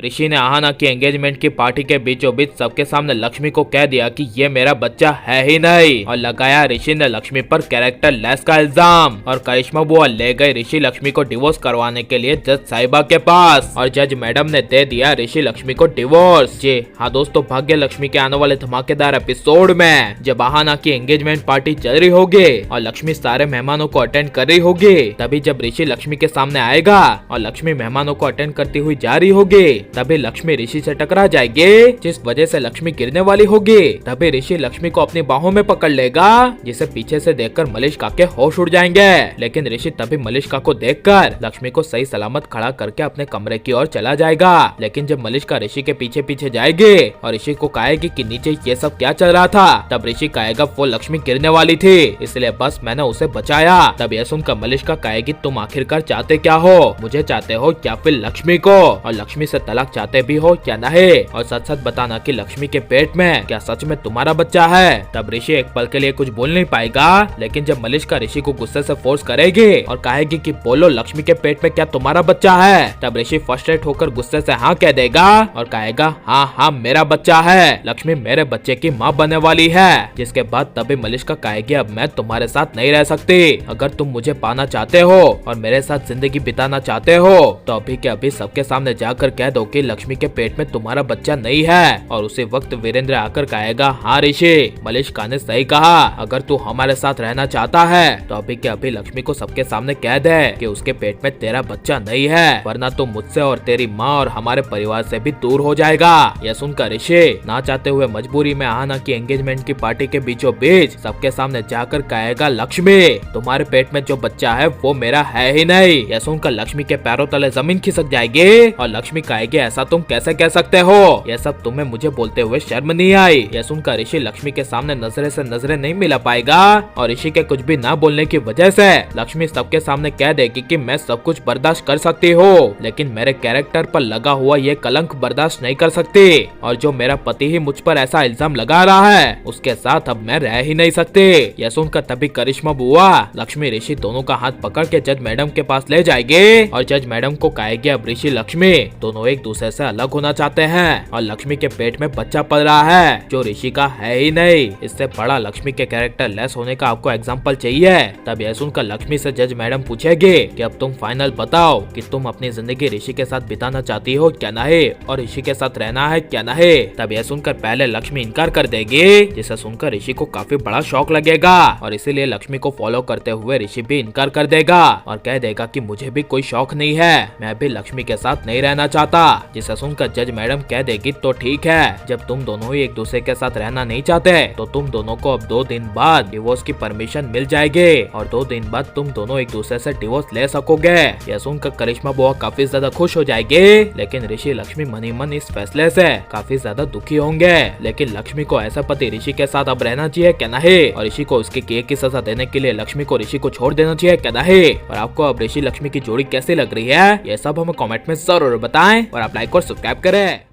ऋषि ने आहाना की एंगेजमेंट की पार्टी के बीचों बीच सबके सामने लक्ष्मी को कह दिया कि ये मेरा बच्चा है ही नहीं और लगाया ऋषि ने लक्ष्मी पर कैरेक्टर लेस का इल्जाम। और करिश्मा बुआ ले गई ऋषि लक्ष्मी को डिवोर्स करवाने के लिए जज साहिबा के पास और जज मैडम ने दे दिया ऋषि लक्ष्मी को डिवोर्स। जी हाँ दोस्तों, भाग्य लक्ष्मी के आने वाले धमाकेदार एपिसोड में जब आहाना की एंगेजमेंट पार्टी चल रही होगी और लक्ष्मी सारे मेहमानों को अटेंड कर रही होगी, तभी जब ऋषि लक्ष्मी के सामने आएगा और लक्ष्मी मेहमानों को अटेंड करती हुई जा रही होगी, तभी लक्ष्मी ऋषि से टकरा जाएगी, जिस वजह से लक्ष्मी गिरने वाली होगी। तभी ऋषि लक्ष्मी को अपनी बाहों में पकड़ लेगा, जिसे पीछे से देखकर मलिष्का के होश उड़ जाएंगे। लेकिन ऋषि तभी मलिष्का को देखकर लक्ष्मी को सही सलामत खड़ा करके अपने कमरे की ओर चला जाएगा। लेकिन जब मलिष्का ऋषि के पीछे पीछे जाएगी और ऋषि को कहेगी कि नीचे ये सब क्या चल रहा था, तब ऋषि कहेगा वो लक्ष्मी गिरने वाली थी इसलिए बस मैंने उसे बचाया। तब यह सुनकर मलिष्का कहेगी तुम आखिरकार चाहते क्या हो, मुझे चाहते हो या फिर लक्ष्मी को, और लक्ष्मी से तलाक चाहते भी हो क्या नहीं, और सच सच बताना कि लक्ष्मी के पेट में क्या सच में तुम्हारा बच्चा है। तब ऋषि एक पल के लिए कुछ बोल नहीं पाएगा, लेकिन जब मलिष्का ऋषि को गुस्से से फोर्स करेगी और कहेगी कि बोलो लक्ष्मी के पेट में क्या तुम्हारा बच्चा है, तब ऋषि फ्रस्ट्रेट होकर गुस्से से हाँ कह देगा और कहेगा हाँ हाँ मेरा बच्चा है, लक्ष्मी मेरे बच्चे की माँ बनने वाली है। जिसके बाद तभी मलिष्का कहेगी अब मैं तुम्हारे साथ नहीं रह सकती, अगर तुम मुझे पाना चाहते हो और मेरे साथ जिंदगी बिताना चाहते हो तो अभी के अभी सबके सामने जाकर कह दो कि लक्ष्मी के पेट में तुम्हारा बच्चा नहीं है। और उसी वक्त वीरेंद्र आकर कहेगा हाँ ऋषि, मलिष्का ने सही कहा, अगर तू हमारे साथ रहना चाहता है तो अभी के अभी लक्ष्मी को सबके सामने कह दे कि उसके पेट में तेरा बच्चा नहीं है, वरना तू मुझसे और तेरी माँ और हमारे परिवार से भी दूर हो जाएगा। यह सुनकर ऋषि ना चाहते हुए मजबूरी में आहाना की एंगेजमेंट की पार्टी के बीचों बीच सबके सामने जाकर कहेगा लक्ष्मी तुम्हारे पेट में जो बच्चा है वो मेरा है ही नहीं। यह सुनकर लक्ष्मी के पैरों तले जमीन खिसक जाएगी और लक्ष्मी कहेगी ऐसा तुम कैसे कह सकते हो, यह सब तुम्हें मुझे बोलते हुए शर्म नहीं आई। यह सुनकर ऋषि लक्ष्मी के सामने नजरे से नजरें नहीं मिला पाएगा और ऋषि के कुछ भी ना बोलने की वजह से लक्ष्मी सबके सामने कह देगी कि मैं सब कुछ बर्दाश्त कर सकती हूँ, लेकिन मेरे कैरेक्टर पर लगा हुआ ये कलंक बर्दाश्त नहीं कर सकती, और जो मेरा पति ही मुझ पर ऐसा इल्जाम लगा रहा है उसके साथ अब मैं रह ही नहीं सकती। यह सुनकर तभी करिश्मा बुआ लक्ष्मी ऋषि दोनों का हाथ पकड़ के जज मैडम के पास ले जाएगी और जज मैडम को कहेगी अब ऋषि लक्ष्मी दोनों एक दूसरे से अलग होना चाहते हैं और लक्ष्मी के पेट में बच्चा पल रहा है जो ऋषि का है ही नहीं। इससे बड़ा लक्ष्मी के कैरेक्टर लेस होने का आपको एग्जाम्पल चाहिए। तब यह सुनकर लक्ष्मी से जज मैडम पूछेगी कि अब तुम फाइनल बताओ कि तुम अपनी जिंदगी ऋषि के साथ बिताना चाहती हो क्या नहीं और ऋषि के साथ रहना है क्या नहीं। तब यह सुनकर पहले लक्ष्मी इनकार कर देगी, जिसे सुनकर ऋषि को काफी बड़ा शौक लगेगा और इसीलिए लक्ष्मी को फॉलो करते हुए ऋषि भी इनकार कर देगा और कह देगा कि मुझे भी कोई शौक नहीं है, मैं भी लक्ष्मी के साथ नहीं रहना चाहता। जिसे सुनकर जज मैडम कह देगी तो ठीक है, जब तुम दोनों ही एक दूसरे के साथ रहना नहीं चाहते तो तुम दोनों को अब 2 दिन बाद डिवोर्स की परमिशन मिल जाएगी और 2 दिन बाद तुम दोनों एक दूसरे से डिवोर्स ले सकोगे। यह सुनकर करिश्मा बुआ काफी ज्यादा खुश हो जाएगी, लेकिन ऋषि लक्ष्मी मनी मन इस फैसले से काफी ज्यादा दुखी होंगे। लेकिन लक्ष्मी को ऐसा पति ऋषि के साथ अब रहना चाहिए क्या नहीं, और ऋषि को उसके किए की सजा देने के लिए लक्ष्मी को ऋषि को छोड़ देना चाहिए क्या नहीं। और आपको अब ऋषि लक्ष्मी की जोड़ी कैसी लग रही है ये सब हमें कमेंट में जरूर बताएं और आप लाइक और सब्सक्राइब करें।